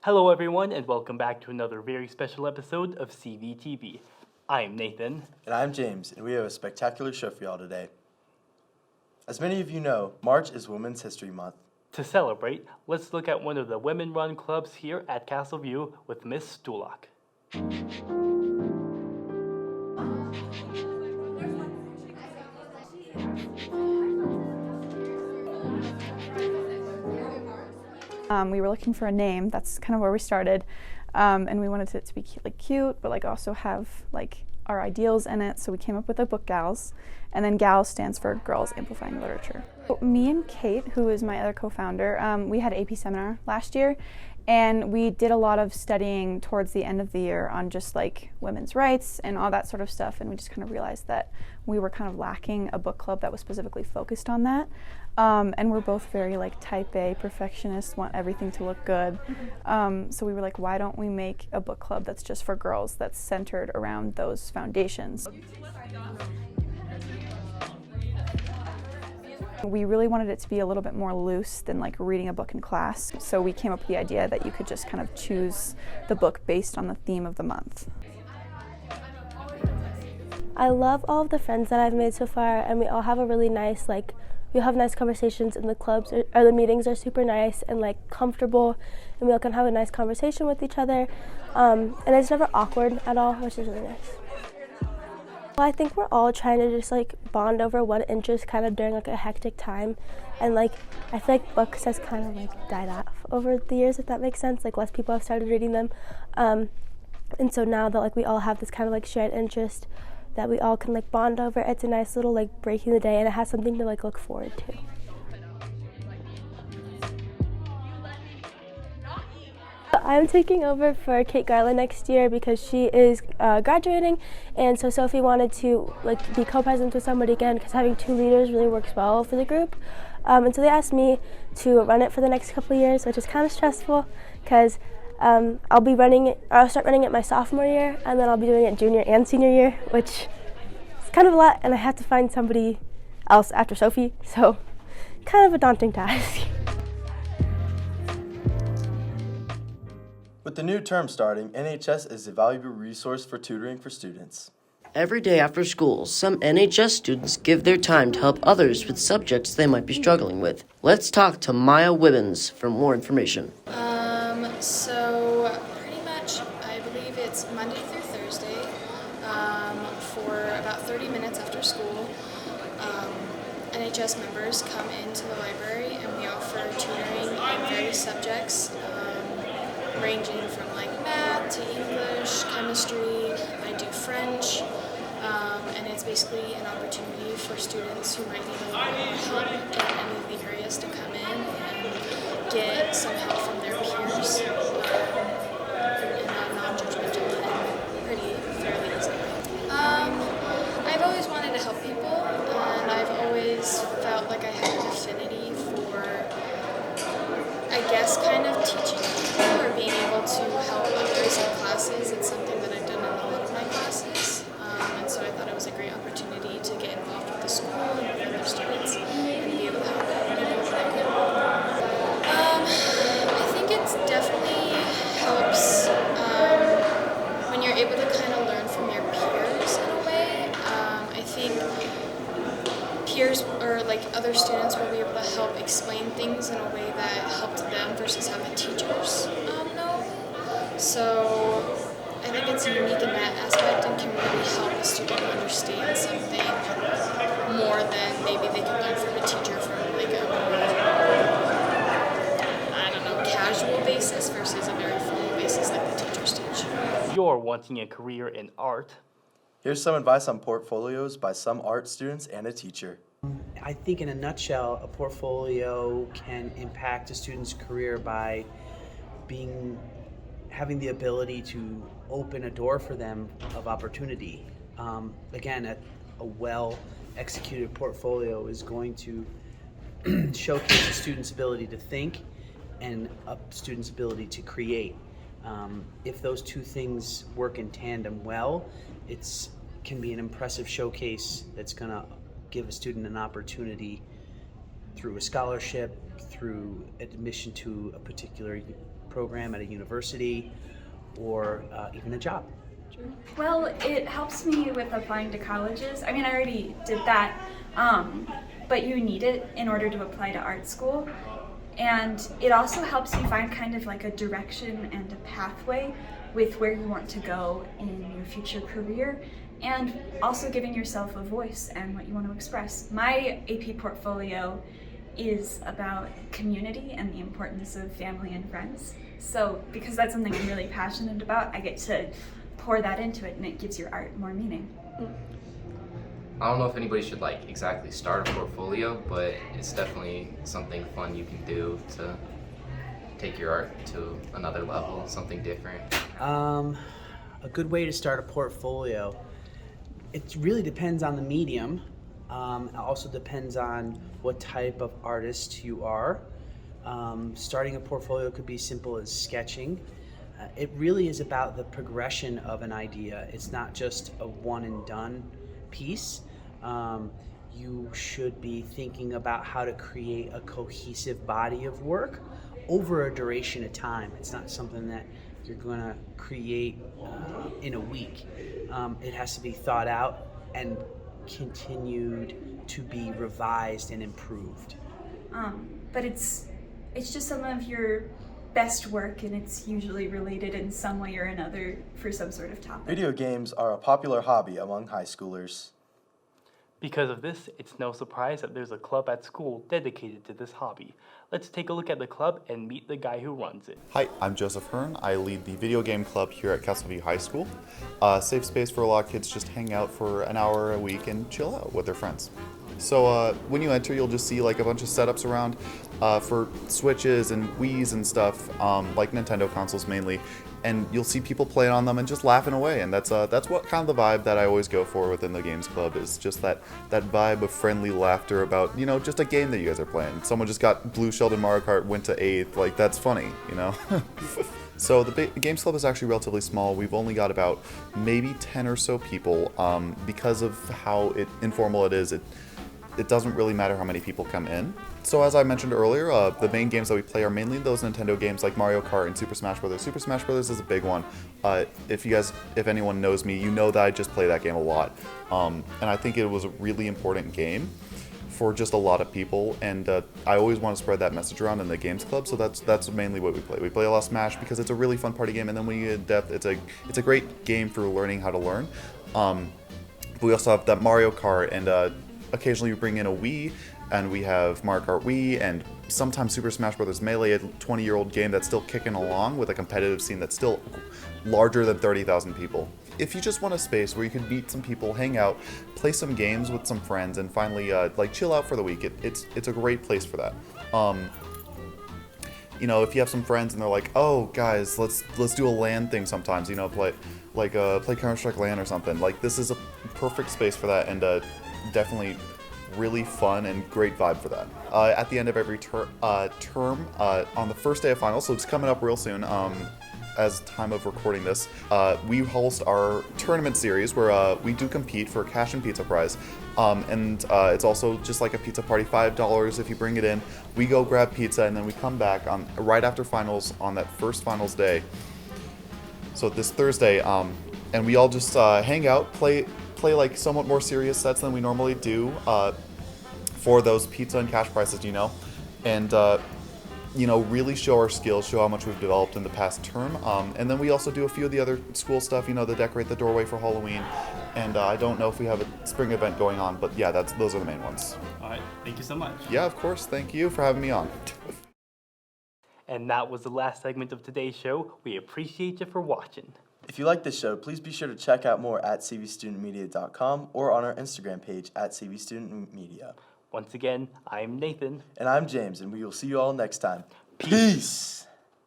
Hello, everyone, and welcome back to another very special episode of CVTV. I'm Nathan. And I'm James, and we have a spectacular show for y'all today. As many of you know, March is Women's History Month. To celebrate, let's look at one of the women-run clubs here at Castle View with Miss Stulak. We were looking for a name. That's kind of where we started, and we wanted it to be cute, but also have our ideals in it. So we came up with a book gals, and then gals stands for Girls Amplifying Literature. Me and Kate, who is my other co-founder, we had an AP seminar last year, and we did a lot of studying towards the end of the year on just women's rights and all that sort of stuff, and we just kind of realized that we were kind of lacking a book club that was specifically focused on that. And we're both very type A perfectionists, want everything to look good. So we were like, why don't we make a book club that's just for girls, that's centered around those foundations? We really wanted it to be a little bit more loose than reading a book in class. So we came up with the idea that you could just kind of choose the book based on the theme of the month. I love all of the friends that I've made so far, and we all have a really nice, we have nice conversations in the clubs, or the meetings are super nice and comfortable, and we all can have a nice conversation with each other, and it's never awkward at all, which is really nice. Well, I think we're all trying to just bond over one interest kind of during a hectic time, and I feel like books has kind of died off over the years, if that makes sense. Less people have started reading them, and so now that we all have this kind of shared interest that we all can bond over, it's a nice little break in the day, and it has something to look forward to. I'm taking over for Kate Garland next year because she is graduating, and so Sophie wanted to be co-president with somebody again, because having two leaders really works well for the group. And so they asked me to run it for the next couple of years, which is kind of stressful because I'll start running it my sophomore year, and then I'll be doing it junior and senior year, which is kind of a lot, and I have to find somebody else after Sophie, so kind of a daunting task. With the new term starting, NHS is a valuable resource for tutoring for students. Every day after school, some NHS students give their time to help others with subjects they might be struggling with. Let's talk to Maya Wibbins for more information. So pretty much, I believe it's Monday through Thursday for about 30 minutes after school. NHS members come into the library and we offer tutoring in various subjects, ranging from math to English, chemistry. I do French, and it's basically an opportunity for students who might need a little bit more help in any of the areas to come in and get some help from their peers in a non-judgmental and pretty fairly easy way. I've always wanted to help people, and I've always felt like I had an affinity for, I guess, kind of teaching people or being able to help others in classes. It's something that I've done in a lot of my classes, and so I thought it was a great opportunity to get involved with the school and with other students and be able to help people that I could. I think it definitely helps when you're able to kind of learn from your peers in a way. I think peers or other students will be able to help explain things in a way that helped them versus how the teachers know. So I think it's unique in that aspect and can really help a student understand something more than maybe they can learn from a teacher from a more, casual basis versus a very formal basis like the teachers teach. You're wanting a career in art. Here's some advice on portfolios by some art students and a teacher. I think in a nutshell, a portfolio can impact a student's career by having the ability to open a door for them of opportunity. Again, a well-executed portfolio is going to showcase a student's ability to think and a student's ability to create. If those two things work in tandem well, it can be an impressive showcase that's going to give a student an opportunity through a scholarship, through admission to a particular program at a university or even a job? Well, it helps me with applying to colleges. I mean, I already did that, but you need it in order to apply to art school. And it also helps you find kind of like a direction and a pathway with where you want to go in your future career, and also giving yourself a voice and what you want to express. My AP portfolio is about community and the importance of family and friends. So because that's something I'm really passionate about, I get to pour that into it, and it gives your art more meaning. I don't know if anybody should like exactly start a portfolio, but it's definitely something fun you can do to take your art to another level, something different. A good way to start a portfolio, it really depends on the medium. It also depends on what type of artist you are. Starting a portfolio could be simple as sketching. It really is about the progression of an idea. It's not just a one and done piece. You should be thinking about how to create a cohesive body of work over a duration of time. It's not something that you're going to create in a week. It has to be thought out and continued to be revised and improved. But it's just some of your best work, and it's usually related in some way or another for some sort of topic. Video games are a popular hobby among high schoolers. Because of this, it's no surprise that there's a club at school dedicated to this hobby. Let's take a look at the club and meet the guy who runs it. Hi, I'm Joseph Hearn. I lead the video game club here at Castleview High School. A safe space for a lot of kids just hang out for an hour a week and chill out with their friends. So when you enter, you'll just see like a bunch of setups around for Switches and Wiis and stuff, like Nintendo consoles mainly. And you'll see people playing on them and just laughing away. And that's what kind of the vibe that I always go for within the games club, is just that vibe of friendly laughter about, you know, just a game that you guys are playing. Someone just got blue shelled in Mario Kart, went to 8th, like that's funny, you know? So the games club is actually relatively small. We've only got about maybe 10 or so people. Because of how informal it is, it doesn't really matter how many people come in. So as I mentioned earlier, the main games that we play are mainly those Nintendo games like Mario Kart and Super Smash Bros. Super Smash Bros. Is a big one. If anyone knows me, you know that I just play that game a lot. And I think it was a really important game for just a lot of people, and I always want to spread that message around in the games club, so that's mainly what we play. We play a lot of Smash because it's a really fun party game, and then when you get in depth, it's a great game for learning how to learn. But we also have that Mario Kart, and occasionally we bring in a Wii, and we have Mario Kart Wii, and sometimes Super Smash Bros. Melee, a 20-year-old game that's still kicking along with a competitive scene that's still larger than 30,000 people. If you just want a space where you can meet some people, hang out, play some games with some friends, and finally like chill out for the week, it's a great place for that. You know, if you have some friends and they're like, oh guys, let's do a LAN thing sometimes, you know, play Counter-Strike LAN or something. Like, this is a perfect space for that, and definitely really fun and great vibe for that. At the end of every term, on the first day of finals, so it's coming up real soon, as time of recording this, we host our tournament series where we do compete for a cash and pizza prize. And it's also just like a pizza party, $5 if you bring it in. We go grab pizza, and then we come back right after finals on that first finals day. So this Thursday, and we all just hang out, play like somewhat more serious sets than we normally do for those pizza and cash prizes, you know, and you know, really show our skills, show how much we've developed in the past term. And then we also do a few of the other school stuff, you know, the decorate the doorway for Halloween. And I don't know if we have a spring event going on, but yeah, those are the main ones. All right, thank you so much. Yeah, of course. Thank you for having me on. And that was the last segment of today's show. We appreciate you for watching. If you like this show, please be sure to check out more at cvstudentmedia.com or on our Instagram page at cvstudentmedia. Once again, I'm Nathan. And I'm James, and we will see you all next time. Peace.